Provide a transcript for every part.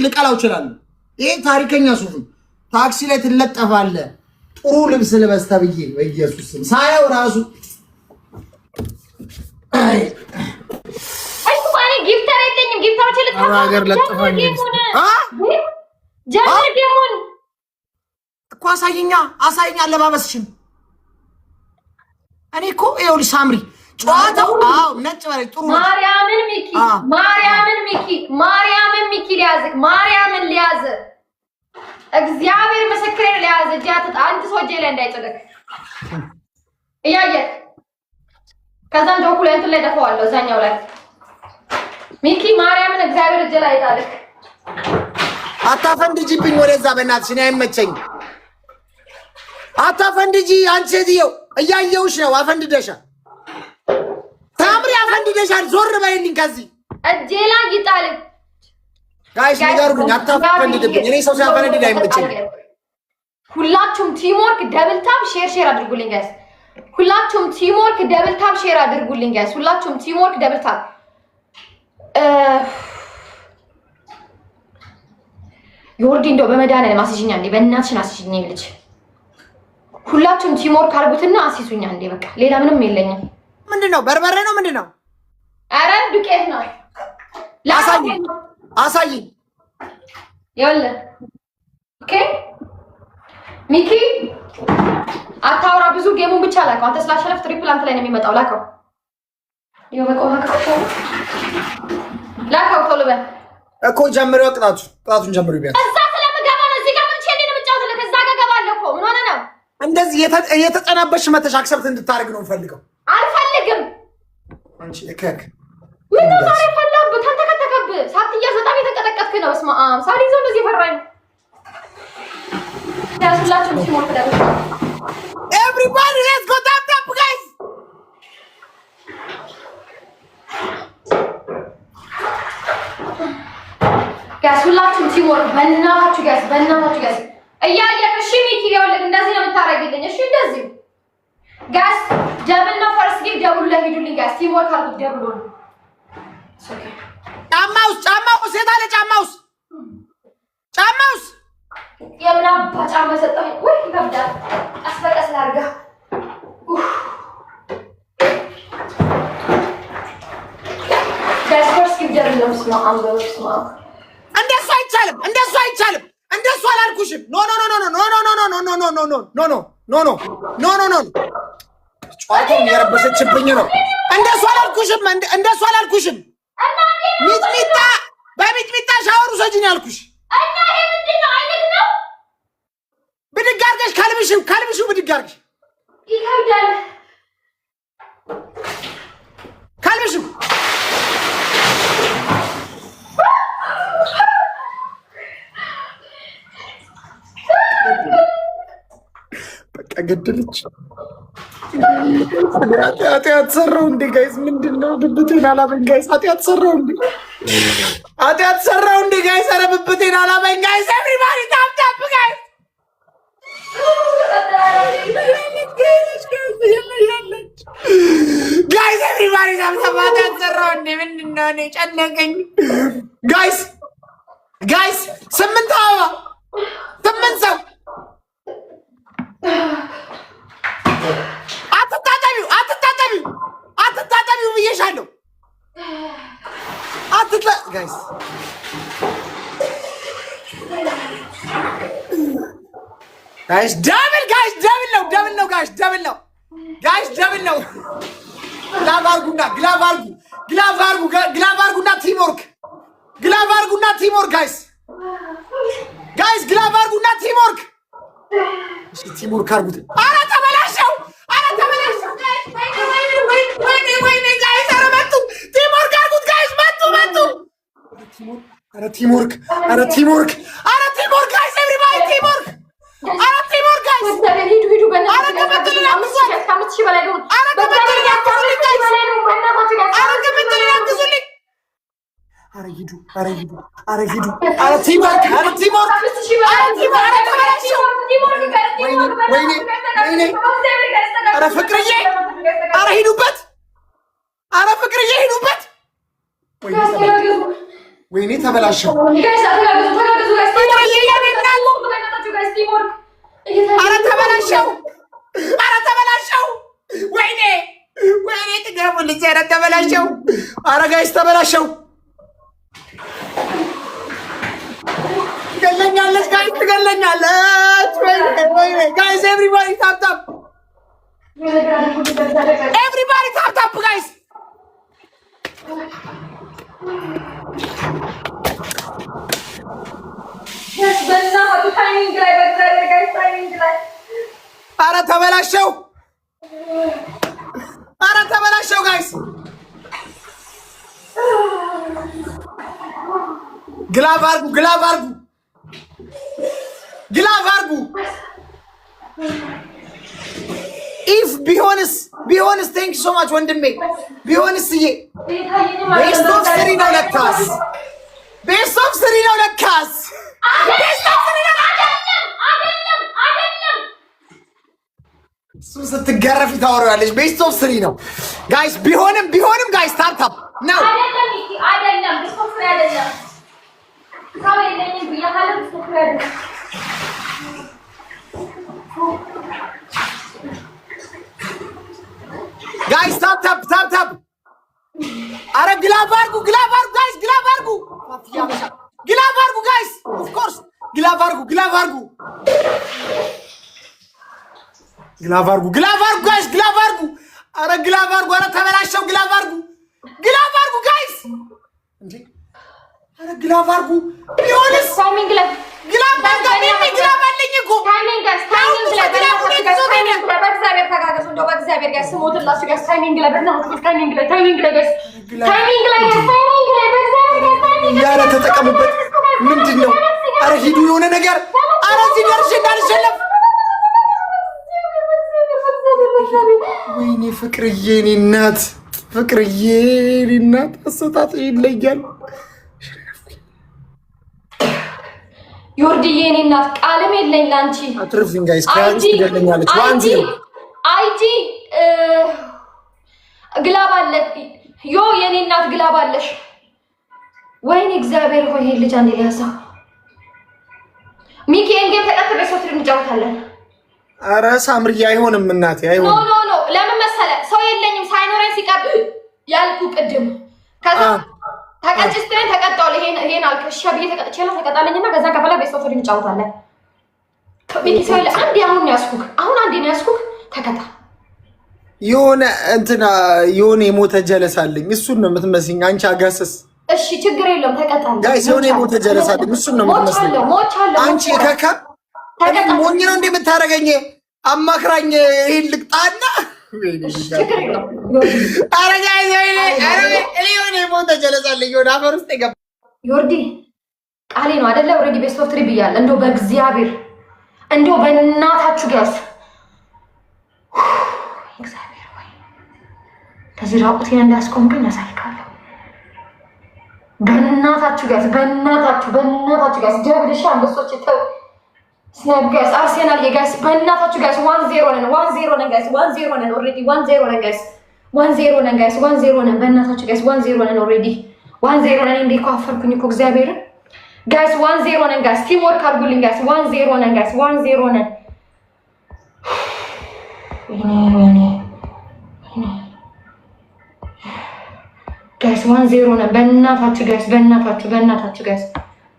ልቀላው ይችላል። ይሄ ታሪከኛ ሱፍ ታክሲ ላይ ትለጠፋለህ። ጥሩ ልብስ ልበስ ተብዬ በኢየሱስ ስም ሳያው ራሱ አይቷኔ ጊፍተር የለኝም። ጊፍተሮች ልትፋታ ሀገር ለጥፋኝ ጀምር ደሞን እኮ አሳይኛ አለባበስሽን። እኔ እኮ ይኸውልሽ ሳምሪ ጨዋታው ነጭ በለኝ ጥሩ ማርያምን ሚኪ ሊያዝክ ማርያምን ሊያዝ እግዚአብሔር ምስክሬን ሊያዝ እጃት አንድ ሰው እጄ ላይ እንዳይጥልክ እያየክ ከዛን ዶኩሜንት ላይ ደፋዋለሁ እዛኛው ላይ ሚኪ ማርያምን እግዚአብሔር እጄ ላይ ጣልክ። አታፈንድጂብኝ ወደዛ በእናትሽ እኔ አይመቸኝ። አታፈንድጂ አንቺ ሴትየው እያየሁሽ ነው። አፈንድደሻል ታምሪ አፈንድደሻል። ዞር በይልኝ ከዚህ እጄ ላይ ይጣልክ። ጋይስ ንገሩኝ አታፈንድብኝ። እኔ ሰው ሲያፈንድድ አይመቸኝ። ሁላችሁም ቲምወርክ ደብል ታፕ ሼር አድርጉልኝ ጋይስ። ሁላችሁም ቲምወርክ ደብል ታፕ ሼር አድርጉልኝ ጋይስ። ሁላችሁም ቲምወርክ ደብል ታፕ ዮርዲ እንደው በመድኃኒዓለም አስይዥኛ እንዴ በእናትሽን አስይዥኝ ልጅ። ሁላችሁም ቲምወርክ አድርጉትና አስይዙኛ እንዴ በቃ ሌላ ምንም የለኝም። ምንድነው በርበሬ ነው ምንድነው? አረ ዱቄት ነው። አሳይ ያለ ኦኬ ሚኪ አታውራ ብዙ ጌሙን ብቻ ላከው። አንተ ስላሸነፍ ትሪፕል አንተ ላይ ነው የሚመጣው። ላከው ይኸው በቃ ላከው ቶሎ በል እኮ ጀምሪው። ቅጣቱን ጀምሪው ቢያንስ እዛ ስለምገባ ነው። እዚህ ጋር ምን ቼንዲ ነው የምጫወተው? ከዛ ጋር ገባለሁ እኮ ምን ሆነ ነው እንደዚህ የተጠናበሽ መተሽ አክሰፕት እንድታረግ ነው ፈልገው። አልፈልግም አንቺ እከክ ምን ነው ታሪ ፈላብህ ተንተከተከብ ሳትያዝ በጣም የተቀጠቀጥክ ነው። እስማ ሳሪ ዘው እንደዚህ ፈራኝ ያስላችሁ ሲሞር ተደረገ። Everybody let's go tap tap guys. ጋይስ ሁላችሁም ሲሞር በእናታችሁ ጋይስ እያየህ እሺ ሚኪ ይኸውልህ እንደዚህ ነው የምታረግልኝ። እሺ እንደዚህ ጋይስ ደብል ነው ፈርስት ጊቭ ደብሉ ላይ ሄዱልኝ ጋይስ። ሲሞር ካልኩት ደብሉ ነው። ጫማውስ የታለ ጫማውስ የምን አባ ጫማ ሰጠኸኝ? ወይ ይከብዳል። አስበቀስ ላርጋ ጋይስ ፈርስት ጊቭ ደብል ነው። ስማ አንበብስማ እንደሱ አይቻልም። እንደሱ አላልኩሽም። ኖ ጨዋታውን የረበሰችብኝ ነው። እንደሱ አላልኩሽም። በሚጥሚጣ ሻወሩ ሰጂኝ ያልኩሽ እና ይሄ ምንድነው? አይነት ነው። ብድግ አድርገሽ ካልብሽው ብድግ አድርገሽ ይከብዳል። ካልብሽው በቃ ገደለች። ኃጢአት ሰራው እንዴ ጋይስ? ምንድነው? ብብቴን አላበኝ ጋይስ። ኃጢአት ሰራው እንዴ ጋይስ? ኧረ ብብቴን አላበኝ ጋይስ። ኤቭሪባዲ ታፕ ታፕ ጋይስ። ጋይስ ኤቭሪባዲ ታፕ ታፕ። ኃጢአት ሰራው እንዴ? ምንድነው? እኔ ጨነቀኝ ጋይስ። 8 ሰው አትታጠቢው ብዬሻለሁ። ጋይስ ደብል ነው። ግላቭ አርጉና ቲምወርክ ጋይስ ግላቭ አርጉና ቲምወርክ። እሺ ቲምወርክ አርጉት። ኧረ ተበላሸው ወይኔ ጋይስ! ኧረ መጡ። ቲምወርክ አርጉት ጋይስ። መጡ። ኧረ ቲምወርክ ጋይስ! ኤቭሪባዲ ቲምወርክ! ኧረ ቲምወርክ ጋይስ! ሂዱ በእናትህ። ኧረ ከመጥልን አግዙልኝ! ኧረ ሂዱ! ኧረ ቲምወርክ! ወይኔ! ኧረ ፍቅርዬ! ኧረ ሂዱበት! ወይኔ ተበላሸው። ኧረ ተበላሸው! ኧረ ተበላሸው! ወይኔ ወይኔ ጥገቡ ልጅ ኧረ ተበላሸው! ኧረ ጋይስ ተበላሸው! ትገለኛለች ጋይስ ትገለኛለች! ወይኔ ጋይስ ኤቭሪባዲ ታፕ ታፕ! ኤቭሪባዲ ታፕ ታፕ ጋይስ! ኧረ ተበላሸው! ኧረ ተበላሸው ጋይስ! ግላቭ አድርጉ ግላቭ አድርጉ ግላቭ አድርጉ! ኢፍ ቢሆንስ ቴንክ ሶ ማች ወንድሜ ቢሆንስዬ ቤስት ኦፍ ስሪ ነው ለካስ ቤስት ኦፍ ስሪ ነው ለካስ ቤስት ኦፍ ስሪ ነው እሱ ስትገረፊ ታወራለች ቤስት ኦፍ ስሪ ነው ጋይስ ቢሆንም ጋይስ ታፕታፕ ነው አይደለም ቤስት ኦፍ ስሪ አይደለም ሰው የለኝም ብያለሁ ቤስት ኦፍ ስሪ አይደለም ጋይስ ታፕታፕ አረ ግላቭ አድርጉ ጋይስ ግላቭ አድርጉ ጋይስ ኦፍ ኮርስ ግላቭ አድርጉ ጋይስ ግላቭ አድርጉ አረ ግላቭ አድርጉ አረ ተበላሸው ግላቭ አድርጉ ጋይስ እንዴ አረ ግላቭ አድርጉ ቢሆንስ ታይሚንግ ላይ ግላቭ አለኝ እኮ ታይሚንግ በእግዚአብሔር ጋር ስሞትላችሁ ጋር ታይሚንግ ላይ ያረ ተጠቀሙበት ምንድን ነው አረ ሂዱ የሆነ ነገር አረ እዚህ ደርሼ እንዳልሸለፍ ወይኔ ፍቅርዬ እኔ እናት አሰጣጥ ይለያል ዮርዲዬ እኔ እናት ቃልም የለኝ ላንቺ አትርፊኝ ጋይስ ካንቺ ትገለኛለች ዋንዚ አይቲ ግላብ አለ ዮ የኔ እናት ግላብ አለሽ ወይኔ እግዚአብሔር ሆይ ይሄ ልጅ አንዴ ያሳ ሚኪኤል ግን ተቀጥሬ ሶትሪ እንጫወታለን አረ ሳምርዬ አይሆንም እናቴ አይሆንም ኖ ለምን መሰለ ሰው የለኝም ሳይኖረኝ ሲቀር ያልኩ ቅድም ከዛ ተቀጭስተን ተቀጣው ይሄን አልከሻ ብዬ ተቀጥቼላ ተቀጣለኝና ከዛ ከፈላ በሶትሪ እንጫወታለን ሚኪኤል አንዴ አሁን ያስኩክ ተቀጣ የሆነ እንትና የሆነ የሞተ ጀለስ አለኝ እሱን ነው የምትመስኝ አንቺ አጋሰስ እሺ ችግር የለውም ተቀጣለኝ ጋይስ የሆነ የሞተ ጀለስ አለኝ እሱን ነው የምትመስኝ አንቺ ከካ ሞኝ ነው እንደምታረገኝ አማክራኝ ይሄን ልቅጣና ችግር የለውም አረ ጋይስ እኔ የሆነ የሞተ ጀለስ አለኝ ወደ አፈር ውስጥ ይገባ ዮርዲ ቃሌ ነው አይደለ ኦሬዲ ቤስት ኦፍ ትሪ ብያለሁ እንደው በእግዚአብሔር እንደው በእናታችሁ ጋር እግዚአብሔር ወይ ከዚህ ራቁቴን እንዳስቆምከኝ ያሳልካለሁ በእናታችሁ ጋር ደብልሽ አንበሶች ተው ስናብ ጋይስ አርሴናል የጋይስ በእናታችሁ ጋይስ 1-0 ነን ጋይስ 1-0 ነን ኦሬዲ 1-0 ነን ጋይስ 1-0 ነን በእናታችሁ ጋይስ 1-0 ነን ኦሬዲ 1-0 ነን እንዴ ኮአፈርኩኝ እኮ እግዚአብሔር ጋይስ 1-0 ነን ጋይስ ቲም ወርክ አድርጉልኝ ጋይስ 1-0 ነን ጋይስ 1-0 ነን ወይኔ ጋይስ 1-0 ነን በእናታችሁ ጋይስ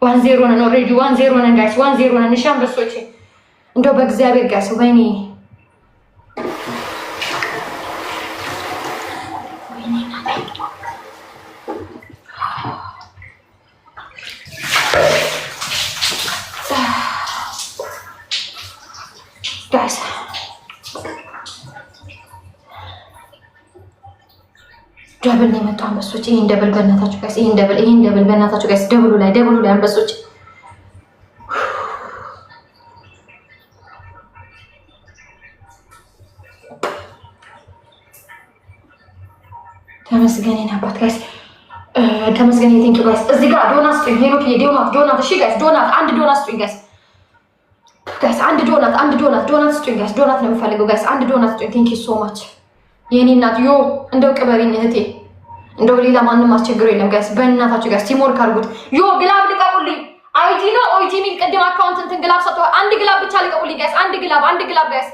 1-0 ነን ኦሬዲ 1-0 ነን ጋይስ 1-0 ነን እሺ አንበሶቼ እንደው በእግዚአብሔር ጋይስ ወይኔ ጋይስ ደብል ነው የመጣው አንበሶች ይሄን ደብል በእናታችሁ ጋይስ ይሄን ደብል በእናታችሁ ጋይስ ደብሉ ላይ አንበሶች ተመስገን አባት ጋይስ ተመስገን ቴንክ ዩ ጋይስ እዚህ ጋር ዶናት ስጡኝ ሄኖክ ዶናት እሺ ጋይስ ዶናት አንድ ዶናት ስጡኝ ጋይስ አንድ ዶናት ስጡኝ ጋይስ ዶናት ነው የምፈልገው ጋይስ አንድ ዶናት ስጡኝ ቴንክ ዩ ሶ ማች የኔ እናት ዮ እንደው ቅበሪኝ እህቴ እንደው ሌላ ማንንም አስቸግሮ የለም ጋይስ በእናታችሁ ጋይስ ቲሞር ካርጉት ዮ ግላብ ልቀቁልኝ አይዲ ነው ኦጂ ሚል ቅድም አካውንት እንትን ግላብ ሰጥቶ አንድ ግላብ ብቻ ልቀቁልኝ ጋይስ አንድ ግላብ ጋይስ